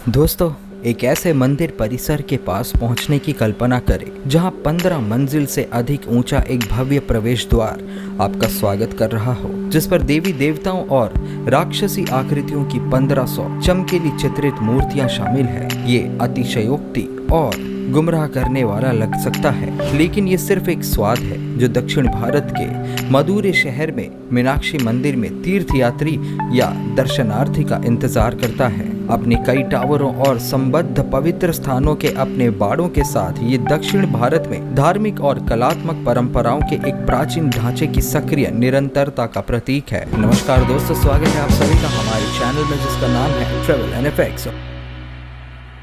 दोस्तों, एक ऐसे मंदिर परिसर के पास पहुंचने की कल्पना करें जहां 15 मंजिल से अधिक ऊंचा एक भव्य प्रवेश द्वार आपका स्वागत कर रहा हो, जिस पर देवी देवताओं और राक्षसी आकृतियों की 1500 चमकीली चित्रित मूर्तियां शामिल है। ये अतिशयोक्ति और गुमराह करने वाला लग सकता है, लेकिन ये सिर्फ एक स्वाद है जो दक्षिण भारत के मदुरै शहर में मीनाक्षी मंदिर में तीर्थयात्री या दर्शनार्थी का इंतजार करता है। अपने कई टावरों और संबद्ध पवित्र स्थानों के अपने बाड़ों के साथ ये दक्षिण भारत में धार्मिक और कलात्मक परंपराओं के एक प्राचीन ढांचे की सक्रिय निरंतरता का प्रतीक है। नमस्कार दोस्तों, स्वागत है आप सभी का हमारे चैनल में जिसका नाम है ट्रैवल एंड इफेक्ट्स।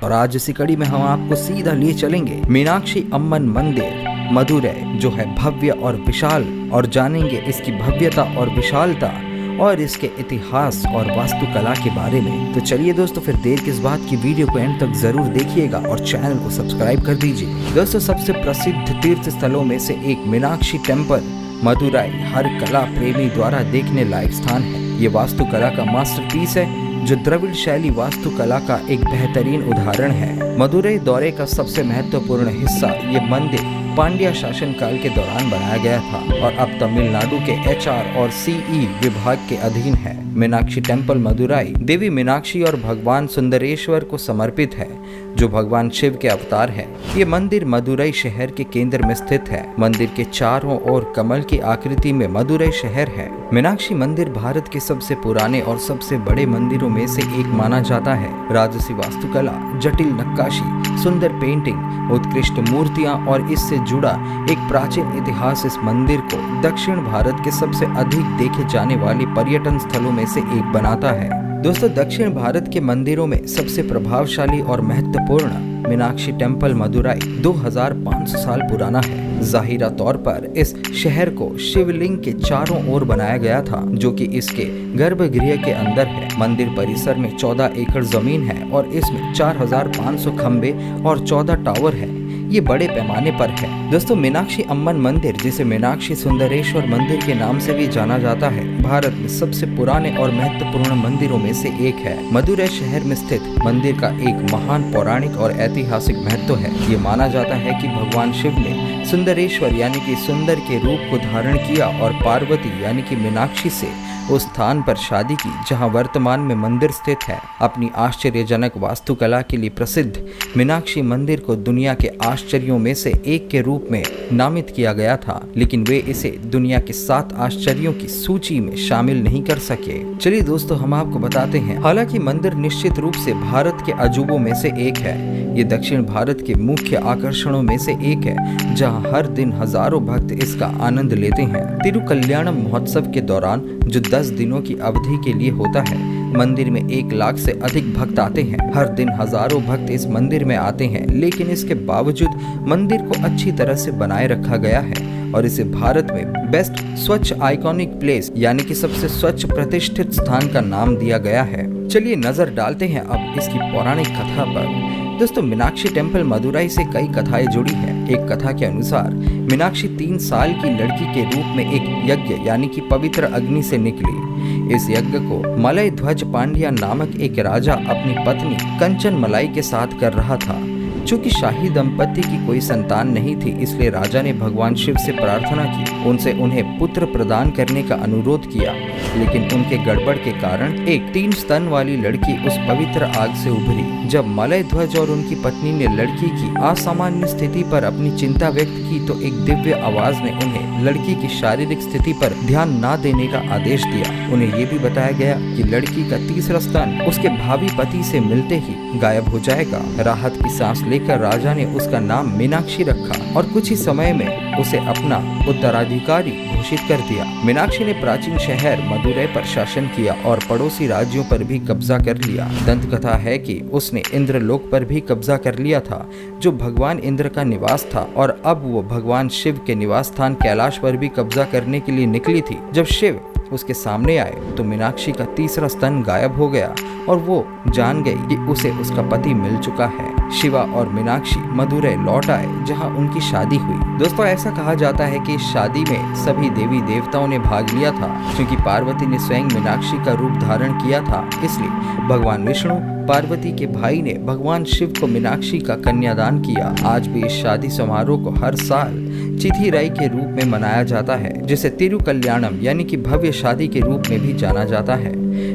और आज इसी कड़ी में हम आपको सीधा लिए चलेंगे मीनाक्षी अम्मन मंदिर मदुरै, जो है भव्य और विशाल, और जानेंगे इसकी भव्यता और विशालता और इसके इतिहास और वास्तुकला के बारे में। तो चलिए दोस्तों, फिर देर किस बात की, वीडियो को एंड तक जरूर देखिएगा और चैनल को सब्सक्राइब कर दीजिए। दोस्तों, सबसे प्रसिद्ध तीर्थ स्थलों में से एक मीनाक्षी टेम्पल मदुरै हर कला प्रेमी द्वारा देखने लायक स्थान है। ये वास्तुकला का मास्टरपीस है जो द्रविड़ शैली वास्तुकला का एक बेहतरीन उदाहरण है। मदुरै दौरे का सबसे महत्वपूर्ण हिस्सा ये मंदिर पांड्या शासनकाल के दौरान बनाया गया था और अब तमिलनाडु के HR और CE विभाग के अधीन है। मीनाक्षी टेम्पल मदुरै देवी मीनाक्षी और भगवान सुंदरेश्वर को समर्पित है, जो भगवान शिव के अवतार है। ये मंदिर मदुरै शहर के केंद्र में स्थित है। मंदिर के चारों ओर कमल की आकृति में मदुरै शहर है। मीनाक्षी मंदिर भारत के सबसे पुराने और सबसे बड़े मंदिरों में से एक माना जाता है। राजसी वास्तुकला, जटिल नक्काशी, सुंदर पेंटिंग, उत्कृष्ट मूर्तियां और इससे जुड़ा एक प्राचीन इतिहास इस मंदिर को दक्षिण भारत के सबसे अधिक देखे जाने वाले पर्यटन स्थलों में से एक बनाता है। दोस्तों, दक्षिण भारत के मंदिरों में सबसे प्रभावशाली और महत्वपूर्ण मीनाक्षी टेम्पल मदुरै 2500 साल पुराना है। जाहिरा तौर पर इस शहर को शिवलिंग के चारों ओर बनाया गया था, जो कि इसके गर्भगृह के अंदर है। मंदिर परिसर में 14 एकड़ जमीन है और इसमें 4500 खंबे और 14 टावर है। ये बड़े पैमाने पर है। दोस्तों, मीनाक्षी अम्मन मंदिर, जिसे मीनाक्षी सुंदरेश्वर मंदिर के नाम से भी जाना जाता है, भारत में सबसे पुराने और महत्वपूर्ण मंदिरों में से एक है। मदुरै शहर में स्थित मंदिर का एक महान पौराणिक और ऐतिहासिक महत्व है। ये माना जाता है कि भगवान शिव ने सुंदरेश्वर यानी कि सुंदर के रूप को धारण किया और पार्वती यानी कि मीनाक्षी से उस स्थान पर शादी की जहां वर्तमान में मंदिर स्थित है। अपनी आश्चर्यजनक वास्तुकला के लिए प्रसिद्ध मीनाक्षी मंदिर को दुनिया के आश्चर्यों में से एक के रूप में नामित किया गया था, लेकिन वे इसे दुनिया के 7 आश्चर्यों की सूची में शामिल नहीं कर सके। चलिए दोस्तों, हम आपको बताते हैं। हालांकि मंदिर निश्चित रूप से भारत के अजूबों में से एक है। ये दक्षिण भारत के मुख्य आकर्षणों में से एक है, जहां हर दिन हजारों भक्त इसका आनंद लेते हैं। तिरुकल्याणम महोत्सव के दौरान, जो 10 दिनों की अवधि के लिए होता है, मंदिर में 1 लाख से अधिक भक्त आते हैं। हर दिन हजारों भक्त इस मंदिर में आते हैं, लेकिन इसके बावजूद मंदिर को अच्छी तरह से बनाए रखा गया है और इसे भारत में बेस्ट स्वच्छ आइकॉनिक प्लेस यानी कि सबसे स्वच्छ प्रतिष्ठित स्थान का नाम दिया गया है। चलिए नजर डालते हैं अब इसकी पौराणिक कथा पर। दोस्तों, मीनाक्षी टेम्पल मदुरै से कई कथाएं जुड़ी हैं। एक कथा के अनुसार मीनाक्षी 3 साल की लड़की के रूप में एक यज्ञ यानी कि पवित्र अग्नि से निकली। इस यज्ञ को मलय ध्वज पांड्या नामक एक राजा अपनी पत्नी कंचन मलाई के साथ कर रहा था। चूंकि शाही दंपति की कोई संतान नहीं थी, इसलिए राजा ने भगवान शिव से प्रार्थना की, उनसे उन्हें पुत्र प्रदान करने का अनुरोध किया। लेकिन उनके गड़बड़ के कारण एक 3 स्तन वाली लड़की उस पवित्र आग से उभरी। जब मलय ध्वज और उनकी पत्नी ने लड़की की असामान्य स्थिति पर अपनी चिंता व्यक्त की, तो एक दिव्य आवाज ने उन्हें लड़की की शारीरिक स्थिति पर ध्यान न देने का आदेश दिया। उन्हें ये भी बताया गया कि लड़की का तीसरा स्तन उसके भावी पति से मिलते ही गायब हो जाएगा। राहत की सांस लेकर राजा ने उसका नाम मीनाक्षी रखा और कुछ ही समय में उसे अपना उत्तराधिकारी घोषित कर दिया। मीनाक्षी ने प्राचीन शहर मदुरै पर शासन किया और पड़ोसी राज्यों पर भी कब्जा कर लिया। दंत कथा है कि उसने इंद्रलोक पर भी कब्जा कर लिया था, जो भगवान इंद्र का निवास था, और अब वो भगवान शिव के निवास स्थान कैलाश पर भी कब्जा करने के लिए निकली थी। जब शिव उसके सामने आए तो मीनाक्षी का तीसरा स्तन गायब हो गया और वो जान गई कि उसे उसका पति मिल चुका है। शिवा और मीनाक्षी मदुरै लौट आए, जहां उनकी शादी हुई। दोस्तों, ऐसा कहा जाता है कि इस शादी में सभी देवी देवताओं ने भाग लिया था। क्योंकि पार्वती ने स्वयं मीनाक्षी का रूप धारण किया था, इसलिए भगवान विष्णु, पार्वती के भाई ने भगवान शिव को मीनाक्षी का कन्यादान किया। आज भी इस शादी समारोह को हर साल चिथिराई के रूप में मनाया जाता है, जिसे तिरुकल्याणम यानी कि भव्य शादी के रूप में भी जाना जाता है।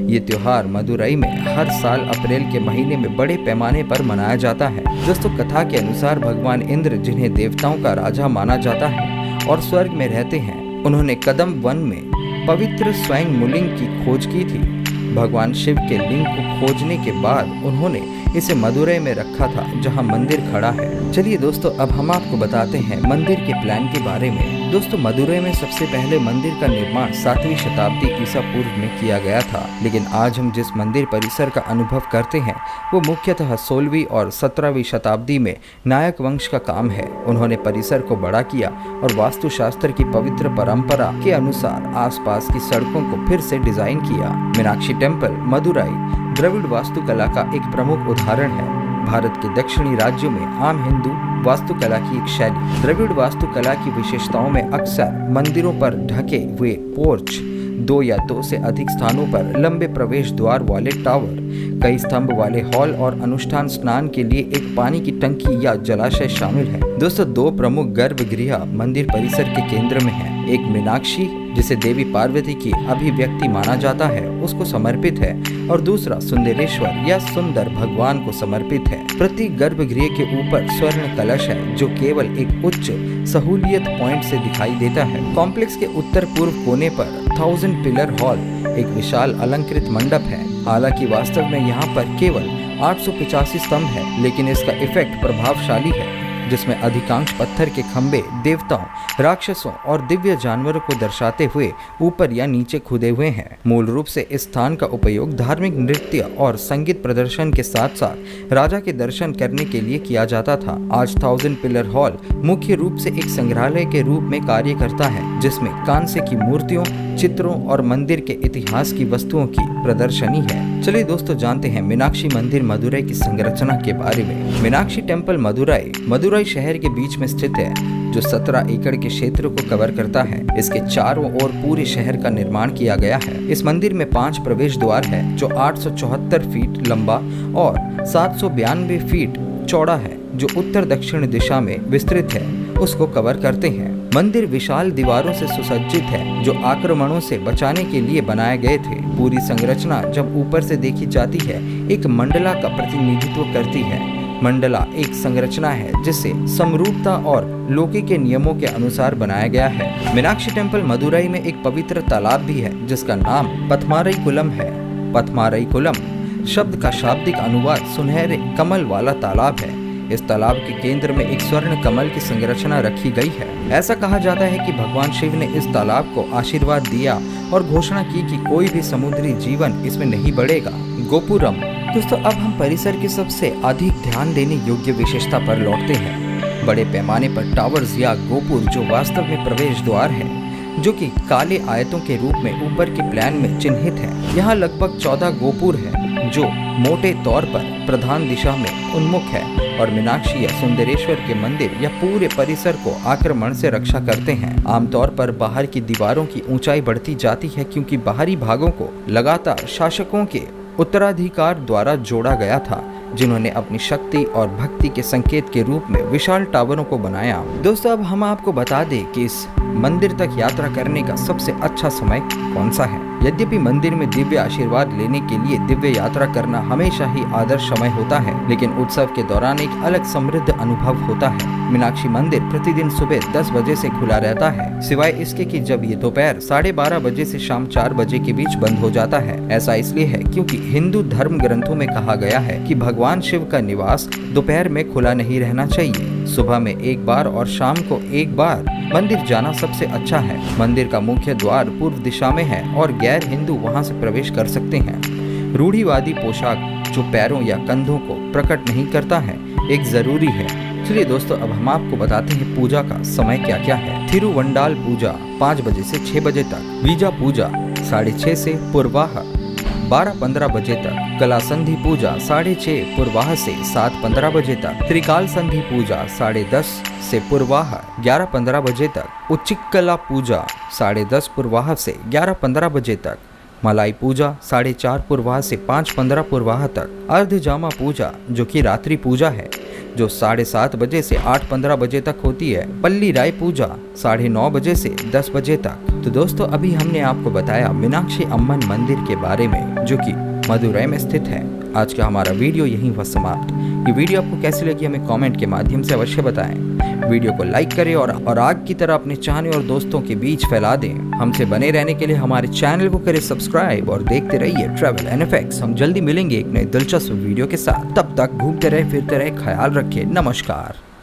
ये त्योहार मदुरई में हर साल अप्रैल के महीने में बड़े पैमाने पर मनाया जाता है। दोस्तों, कथा के अनुसार भगवान इंद्र, जिन्हें देवताओं का राजा माना जाता है और स्वर्ग में रहते हैं, उन्होंने कदम वन में पवित्र स्वयं मुलिंग की खोज की थी। भगवान शिव के लिंग को खोजने के बाद उन्होंने इसे मदुरई में रखा था, जहां मंदिर खड़ा है। चलिए दोस्तों, अब हम आपको बताते हैं मंदिर के प्लान के बारे में। दोस्तों, मदुरई में सबसे पहले मंदिर का निर्माण 7वीं शताब्दी ईसा पूर्व में किया गया था, लेकिन आज हम जिस मंदिर परिसर का अनुभव करते हैं वो मुख्यतः 16वीं और 17वीं शताब्दी में नायक वंश का काम है। उन्होंने परिसर को बड़ा किया और वास्तुशास्त्र की पवित्र परंपरा के अनुसार आसपास की सड़कों को फिर से डिजाइन किया। मीनाक्षी टेम्पल मदुरई द्रविड़ वास्तुकला का एक प्रमुख उदाहरण है। भारत के दक्षिणी राज्यों में आम हिंदू वास्तुकला की एक शैली। द्रविड़ वास्तुकला की विशेषताओं में अक्सर मंदिरों पर ढके हुए पोर्च, 2 या 2 से अधिक स्थानों पर लंबे प्रवेश द्वार वाले टावर, कई स्तंभ वाले हॉल और अनुष्ठान स्नान के लिए एक पानी की टंकी या जलाशय शामिल है। दोस्तों, 2 प्रमुख गर्भगृह मंदिर परिसर के केंद्र में है। एक मीनाक्षी, जिसे देवी पार्वती की अभिव्यक्ति माना जाता है, उसको समर्पित है, और दूसरा सुंदरेश्वर या सुंदर भगवान को समर्पित है। प्रति गर्भगृह के ऊपर स्वर्ण कलश है, जो केवल एक उच्च सहूलियत पॉइंट से दिखाई देता है। कॉम्प्लेक्स के उत्तर पूर्व कोने पर 1000 पिलर हॉल एक विशाल अलंकृत मंडप है। हालांकि वास्तव में यहाँ पर केवल 885 स्तंभ है, लेकिन इसका इफेक्ट प्रभावशाली है, जिसमें अधिकांश पत्थर के खंभे देवताओं, राक्षसों और दिव्य जानवरों को दर्शाते हुए ऊपर या नीचे खुदे हुए हैं। मूल रूप से इस स्थान का उपयोग धार्मिक नृत्य और संगीत प्रदर्शन के साथ साथ राजा के दर्शन करने के लिए किया जाता था। आज 1000 पिलर हॉल मुख्य रूप से एक संग्रहालय के रूप में कार्य करता है, जिसमें कांस्य की मूर्तियों, चित्रों और मंदिर के इतिहास की वस्तुओं की प्रदर्शनी है। चलिए दोस्तों, जानते हैं मीनाक्षी मंदिर मदुरई की संरचना के बारे में। मीनाक्षी टेम्पल मदुरई शहर के बीच में स्थित है, जो 17 एकड़ के क्षेत्र को कवर करता है। इसके चारों ओर पूरे शहर का निर्माण किया गया है। इस मंदिर में 5 प्रवेश द्वार है, जो 874 फीट लंबा और 792 फीट चौड़ा है, जो उत्तर दक्षिण दिशा में विस्तृत है, उसको कवर करते हैं। मंदिर विशाल दीवारों से सुसज्जित है, जो आक्रमणों से बचाने के लिए बनाए गए थे। पूरी संरचना जब ऊपर से देखी जाती है, एक मंडला का प्रतिनिधित्व करती है। मंडला एक संरचना है जिसे समरूपता और लोकी के नियमों के अनुसार बनाया गया है। मीनाक्षी टेम्पल मदुरई में एक पवित्र तालाब भी है, जिसका नाम पथमारईकुलम है। पथमारईकुलम शब्द का शाब्दिक अनुवाद सुनहरे कमल वाला तालाब है। इस तालाब के केंद्र में एक स्वर्ण कमल की संरचना रखी गई है। ऐसा कहा जाता है कि भगवान शिव ने इस तालाब को आशीर्वाद दिया और घोषणा की कि कोई भी समुद्री जीवन इसमें नहीं बढ़ेगा। गोपुरम। दोस्तों, अब हम परिसर की सबसे अधिक ध्यान देने योग्य विशेषता पर लौटते हैं। बड़े पैमाने पर टावर्स या गोपुर, जो वास्तव में प्रवेश द्वार है, जो कि काले आयतों के रूप में ऊपर के प्लान में चिन्हित है। यहाँ लगभग 14 गोपुर है, जो मोटे तौर पर प्रधान दिशा में उन्मुख है और मीनाक्षी या सुंदरेश्वर के मंदिर या पूरे परिसर को आक्रमण से रक्षा करते हैं। आमतौर पर बाहर की दीवारों की ऊंचाई बढ़ती जाती है, क्योंकि बाहरी भागों को लगातार शासकों के उत्तराधिकार द्वारा जोड़ा गया था, जिन्होंने अपनी शक्ति और भक्ति के संकेत के रूप में विशाल टावरों को बनाया। दोस्तों, अब हम आपको बता दें कि इस मंदिर तक यात्रा करने का सबसे अच्छा समय कौन सा है। यद्यपि मंदिर में दिव्य आशीर्वाद लेने के लिए दिव्य यात्रा करना हमेशा ही आदर्श समय होता है, लेकिन उत्सव के दौरान एक अलग समृद्ध अनुभव होता है। मीनाक्षी मंदिर प्रतिदिन सुबह 10 बजे से खुला रहता है, सिवाय इसके कि जब ये दोपहर 12:30 बजे से शाम 4 बजे के बीच बंद हो जाता है। ऐसा इसलिए है क्योंकि हिंदू धर्म ग्रंथों में कहा गया है कि भगवान शिव का निवास दोपहर में खुला नहीं रहना चाहिए। सुबह में एक बार और शाम को एक बार मंदिर जाना सबसे अच्छा है। मंदिर का मुख्य द्वार पूर्व दिशा में है और गैर हिंदू वहां से प्रवेश कर सकते हैं। रूढ़िवादी पोशाक, जो पैरों या कंधों को प्रकट नहीं करता है, एक जरूरी है। चलिए दोस्तों, अब हम आपको बताते हैं पूजा का समय क्या क्या है। थिरुवंडाल पूजा 5 बजे से 6 बजे तक, बीजा पूजा 6:30 से पूर्वाह 12:15 बजे तक, कला संधि पूजा 6:30 पूर्वाह से 7:15 बजे तक, त्रिकाल संधि पूजा 10:30 से पूर्वाह 11:15 बजे तक, उच्चिक कला पूजा 10:30 पूर्वाह से 11:15 बजे तक, मलाई पूजा 4:30 पूर्वाह से 5:15 पूर्वाह तक, अर्धजामा पूजा जो कि रात्रि पूजा है जो 7:30 बजे से 8:15 बजे तक होती है, पल्ली राय पूजा 9:30 बजे से 10 बजे तक। तो दोस्तों अभी हमने आपको बताया मीनाक्षी अम्मन मंदिर के बारे में जो कि मदुरई में स्थित है। आज का हमारा वीडियो यहीं पर समाप्त। ये वीडियो आपको कैसी लगी हमें कमेंट के माध्यम से अवश्य बताएं। वीडियो को लाइक करें और आग की तरह अपने चाहने और दोस्तों के बीच फैला दें। हमसे बने रहने के लिए हमारे चैनल को करें सब्सक्राइब और देखते रहिए ट्रैवल एंड इफेक्ट्स। हम जल्दी मिलेंगे एक नए दिलचस्प वीडियो के साथ। तब तक घूमते रहे, फिरते रहे, ख्याल रखें। नमस्कार।